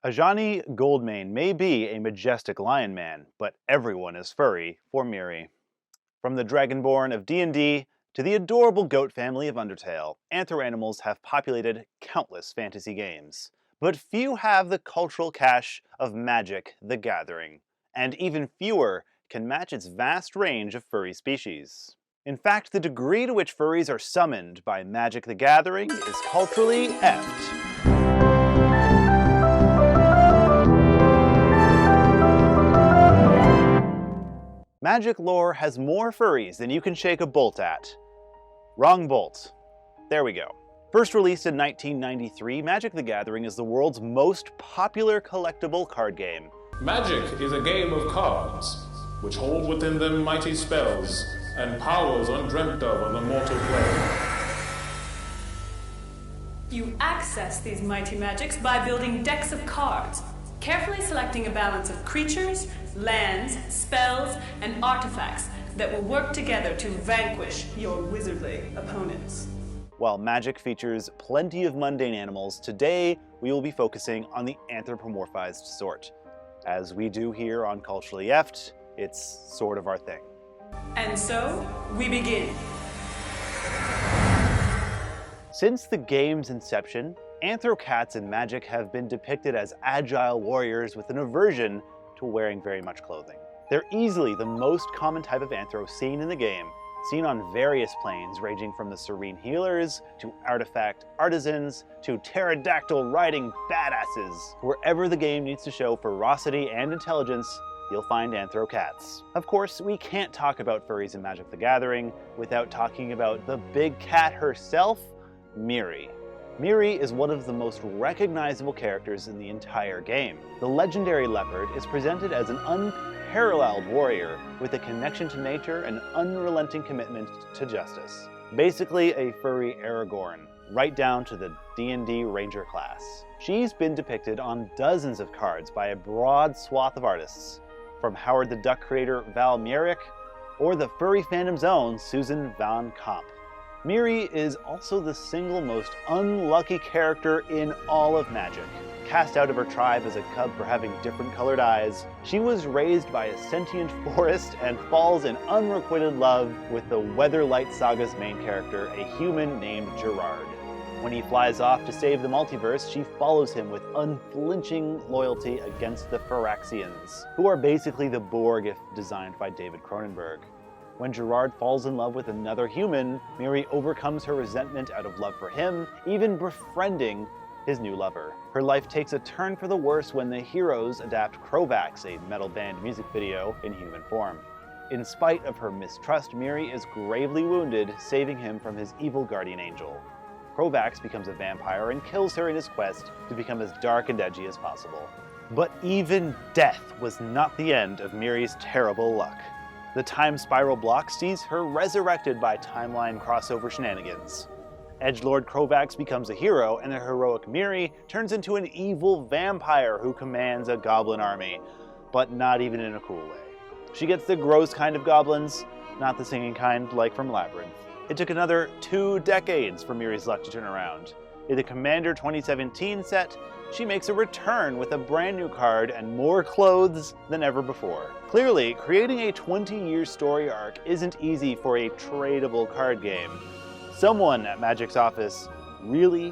Ajani Goldmane may be a majestic lion man, but everyone is furry for Miri. From the Dragonborn of D&D to the adorable goat family of Undertale, anthro animals have populated countless fantasy games. But few have the cultural cache of Magic: The Gathering, and even fewer can match its vast range of furry species. In fact, the degree to which furries are summoned by Magic: The Gathering is culturally effed. Magic lore has more furries than you can shake a bolt at. Wrong bolt. There we go. First released in 1993, Magic: The Gathering is the world's most popular collectible card game. Magic is a game of cards, which hold within them mighty spells and powers undreamt of on the mortal plane. You access these mighty magics by building decks of cards, carefully selecting a balance of creatures, lands, spells, and artifacts that will work together to vanquish your wizardly opponents. While Magic features plenty of mundane animals, today we will be focusing on the anthropomorphized sort. As we do here on Culturally Effed, it's sort of our thing. And so, we begin. Since the game's inception, anthro cats in Magic have been depicted as agile warriors with an aversion to wearing very much clothing. They're easily the most common type of anthro seen in the game, seen on various planes ranging from the serene healers, to artifact artisans, to pterodactyl riding badasses. Wherever the game needs to show ferocity and intelligence, you'll find anthro cats. Of course, we can't talk about furries in Magic: The Gathering without talking about the big cat herself, Miri. Miri is one of the most recognizable characters in the entire game. The legendary leopard is presented as an unparalleled warrior with a connection to nature and unrelenting commitment to justice. Basically a furry Aragorn, right down to the D&D Ranger class. She's been depicted on dozens of cards by a broad swath of artists, from Howard the Duck creator Val Mierik, or the furry fandom's own Susan Van Kamp. Miri is also the single most unlucky character in all of Magic. Cast out of her tribe as a cub for having different colored eyes, she was raised by a sentient forest and falls in unrequited love with the Weatherlight Saga's main character, a human named Gerard. When he flies off to save the multiverse, she follows him with unflinching loyalty against the Phyrexians, who are basically the Borg if designed by David Cronenberg. When Gerard falls in love with another human, Miri overcomes her resentment out of love for him, even befriending his new lover. Her life takes a turn for the worse when the heroes adapt Krovax, a metal band music video, in human form. In spite of her mistrust, Miri is gravely wounded, saving him from his evil guardian angel. Krovax becomes a vampire and kills her in his quest to become as dark and edgy as possible. But even death was not the end of Miri's terrible luck. The time spiral block sees her resurrected by timeline crossover shenanigans. Edgelord Krovax becomes a hero, and the heroic Miri turns into an evil vampire who commands a goblin army, but not even in a cool way. She gets the gross kind of goblins, not the singing kind like from Labyrinth. It took another 2 decades for Miri's luck to turn around. In the Commander 2017 set, she makes a return with a brand new card and more clothes than ever before. Clearly, creating a 20-year story arc isn't easy for a tradable card game. Someone at Magic's office really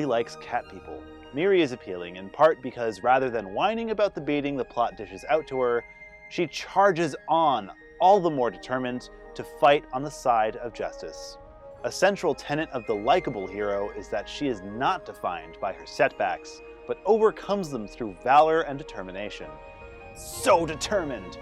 likes cat people. Miri is appealing in part because rather than whining about the beating the plot dishes out to her, she charges on, all the more determined to fight on the side of justice. A central tenet of the likable hero is that she is not defined by her setbacks, but overcomes them through valor and determination. So determined!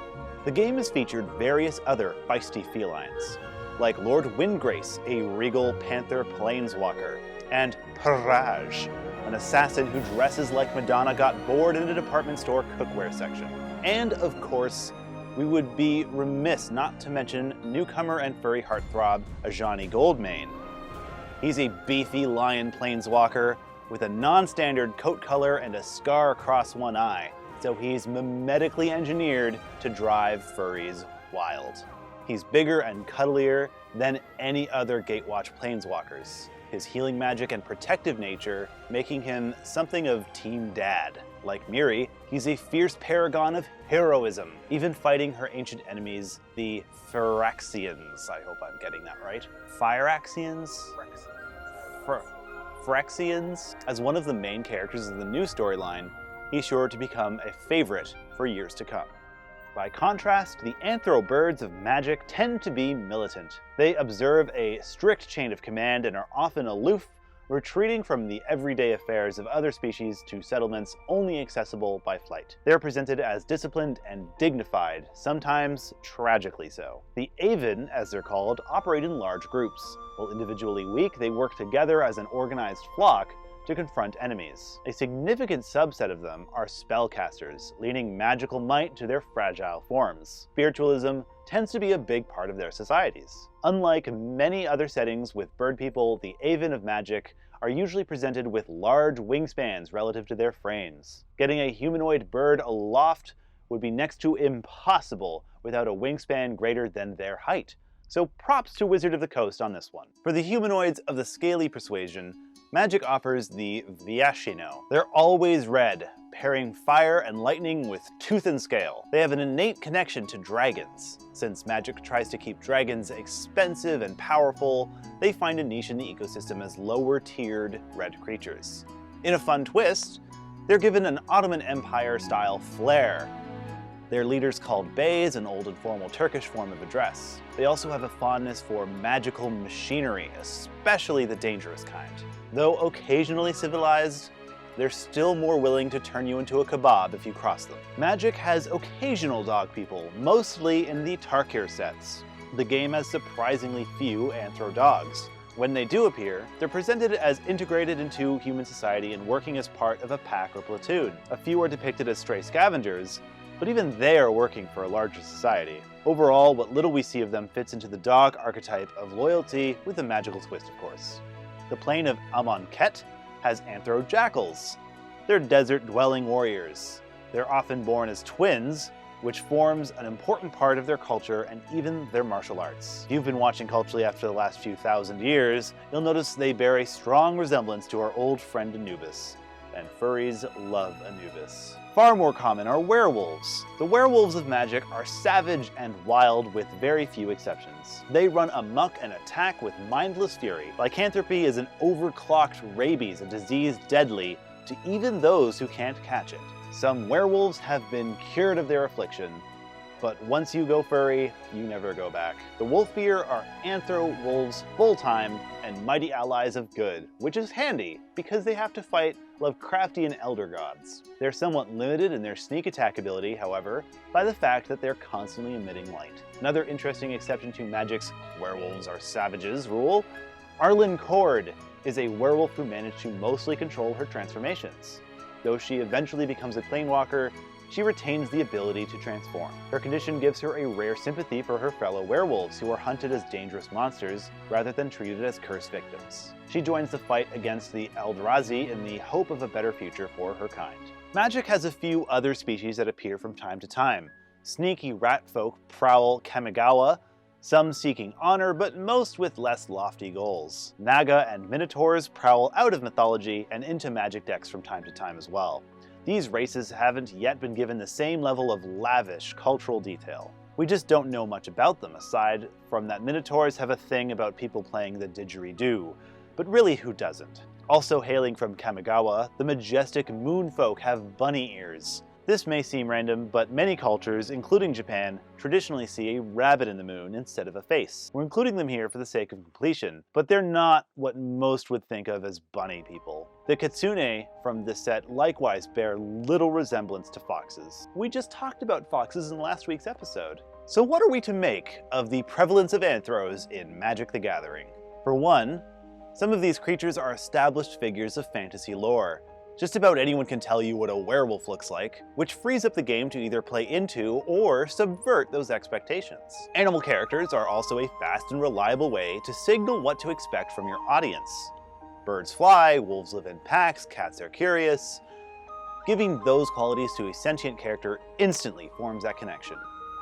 The game has featured various other feisty felines, like Lord Windgrace, a regal panther planeswalker, and Paraj, an assassin who dresses like Madonna got bored in a department store cookware section. And of course, we would be remiss not to mention newcomer and furry heartthrob Ajani Goldmane. He's a beefy lion planeswalker with a non-standard coat color and a scar across one eye, so he's mimetically engineered to drive furries wild. He's bigger and cuddlier than any other Gatewatch planeswalkers, his healing magic and protective nature making him something of Team Dad. Like Miri, he's a fierce paragon of heroism, even fighting her ancient enemies, the Phyrexians. I hope I'm getting that right. Phyrexians? Phyrexians? As one of the main characters of the new storyline, he's sure to become a favorite for years to come. By contrast, the anthro birds of magic tend to be militant. They observe a strict chain of command and are often aloof, retreating from the everyday affairs of other species to settlements only accessible by flight. They are presented as disciplined and dignified, sometimes tragically so. The Aven, as they're called, operate in large groups. While individually weak, they work together as an organized flock to confront enemies. A significant subset of them are spellcasters, leaning magical might to their fragile forms. Spiritualism tends to be a big part of their societies. Unlike many other settings with bird people, the Aven of magic are usually presented with large wingspans relative to their frames. Getting a humanoid bird aloft would be next to impossible without a wingspan greater than their height. So props to Wizard of the Coast on this one. For the humanoids of the scaly persuasion, magic offers the Viashino. They're always red, pairing fire and lightning with tooth and scale. They have an innate connection to dragons. Since magic tries to keep dragons expensive and powerful, they find a niche in the ecosystem as lower-tiered red creatures. In a fun twist, they're given an Ottoman Empire-style flair. Their leader's called Beys, an old and formal Turkish form of address. They also have a fondness for magical machinery, especially the dangerous kind. Though occasionally civilized, they're still more willing to turn you into a kebab if you cross them. Magic has occasional dog people, mostly in the Tarkir sets. The game has surprisingly few anthro dogs. When they do appear, they're presented as integrated into human society and working as part of a pack or platoon. A few are depicted as stray scavengers, but even they are working for a larger society. Overall, what little we see of them fits into the dog archetype of loyalty, with a magical twist, of course. The plane of Amonkhet has anthro jackals. They're desert-dwelling warriors. They're often born as twins, which forms an important part of their culture and even their martial arts. If you've been watching culturally after the last few thousand years, you'll notice they bear a strong resemblance to our old friend Anubis. And furries love Anubis. Far more common are werewolves. The werewolves of magic are savage and wild with very few exceptions. They run amok and attack with mindless fury. Lycanthropy is an overclocked rabies, a disease deadly to even those who can't catch it. Some werewolves have been cured of their affliction, but once you go furry, you never go back. The Wolfbeer are anthro wolves full-time and mighty allies of good, which is handy because they have to fight Lovecraftian elder gods. They're somewhat limited in their sneak attack ability, however, by the fact that they're constantly emitting light. Another interesting exception to Magic's werewolves are savages rule, Arlen Khord is a werewolf who managed to mostly control her transformations. Though she eventually becomes a Planewalker, she retains the ability to transform. Her condition gives her a rare sympathy for her fellow werewolves who are hunted as dangerous monsters rather than treated as cursed victims. She joins the fight against the Eldrazi in the hope of a better future for her kind. Magic has a few other species that appear from time to time. Sneaky rat folk prowl Kamigawa, some seeking honor, but most with less lofty goals. Naga and Minotaurs prowl out of mythology and into Magic decks from time to time as well. These races haven't yet been given the same level of lavish cultural detail. We just don't know much about them, aside from that Minotaurs have a thing about people playing the didgeridoo, but really who doesn't? Also hailing from Kamigawa, the majestic moonfolk have bunny ears. This may seem random, but many cultures, including Japan, traditionally see a rabbit in the moon instead of a face. We're including them here for the sake of completion, but they're not what most would think of as bunny people. The kitsune from this set likewise bear little resemblance to foxes. We just talked about foxes in last week's episode. So what are we to make of the prevalence of anthros in Magic the Gathering? For one, some of these creatures are established figures of fantasy lore. Just about anyone can tell you what a werewolf looks like, which frees up the game to either play into or subvert those expectations. Animal characters are also a fast and reliable way to signal what to expect from your audience. Birds fly, wolves live in packs, cats are curious. Giving those qualities to a sentient character instantly forms that connection.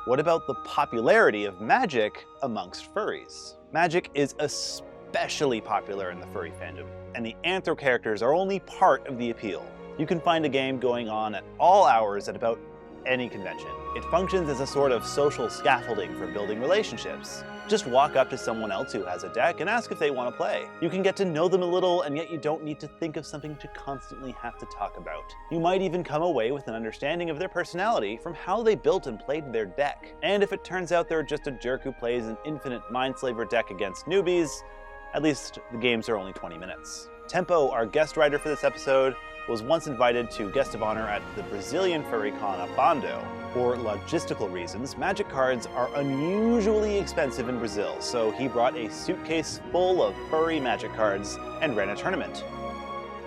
What about the popularity of Magic amongst furries? Magic is especially popular in the furry fandom, and the anthro characters are only part of the appeal. You can find a game going on at all hours at about any convention. It functions as a sort of social scaffolding for building relationships. Just walk up to someone else who has a deck and ask if they want to play. You can get to know them a little, and yet you don't need to think of something to constantly have to talk about. You might even come away with an understanding of their personality from how they built and played their deck. And if it turns out they're just a jerk who plays an infinite Mindslaver deck against newbies, at least the games are only 20 minutes. Tempo, our guest writer for this episode, was once invited to guest of honor at the Brazilian furry con of Bando. For logistical reasons, Magic cards are unusually expensive in Brazil, so he brought a suitcase full of furry Magic cards and ran a tournament.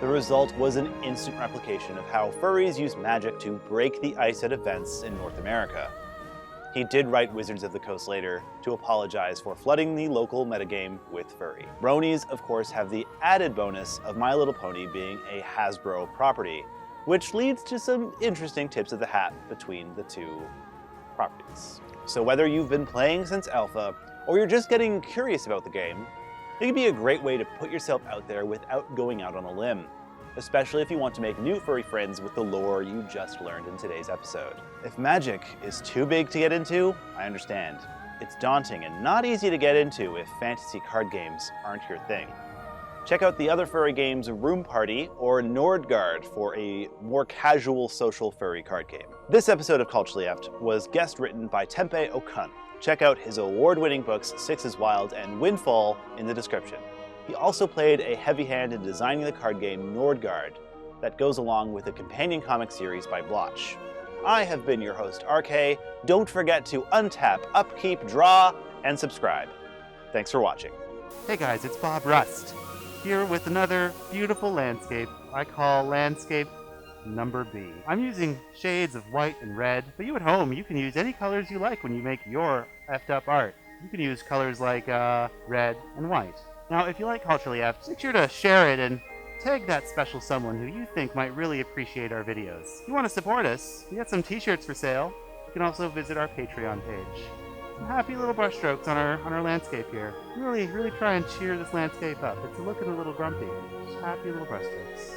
The result was an instant replication of how furries use Magic to break the ice at events in North America. He did write Wizards of the Coast later to apologize for flooding the local metagame with furry. Bronies, of course, have the added bonus of My Little Pony being a Hasbro property, which leads to some interesting tips of the hat between the two properties. So whether you've been playing since Alpha, or you're just getting curious about the game, it can be a great way to put yourself out there without going out on a limb, especially if you want to make new furry friends with the lore you just learned in today's episode. If Magic is too big to get into, I understand. It's daunting and not easy to get into if fantasy card games aren't your thing. Check out the other furry games Room Party or Nordgard for a more casual social furry card game. This episode of Culturally Eft was guest written by Tempe O'Kun. Check out his award-winning books Six is Wild and Windfall in the description. He also played a heavy hand in designing the card game Nordgard that goes along with a companion comic series by Blotch. I have been your host, Arrkay. Don't forget to untap, upkeep, draw, and subscribe. Thanks for watching. Hey guys, it's Bob Rust, here with another beautiful landscape I call Landscape Number B. I'm using shades of white and red, but you at home, you can use any colors you like when you make your effed up art. You can use colors like red and white. Now, if you like Culturally Eft, make sure to share it and tag that special someone who you think might really appreciate our videos. If you want to support us, we got some t-shirts for sale. You can also visit our Patreon page. Some happy little brushstrokes on our landscape here. Really try and cheer this landscape up. It's looking a little grumpy. Just happy little brushstrokes.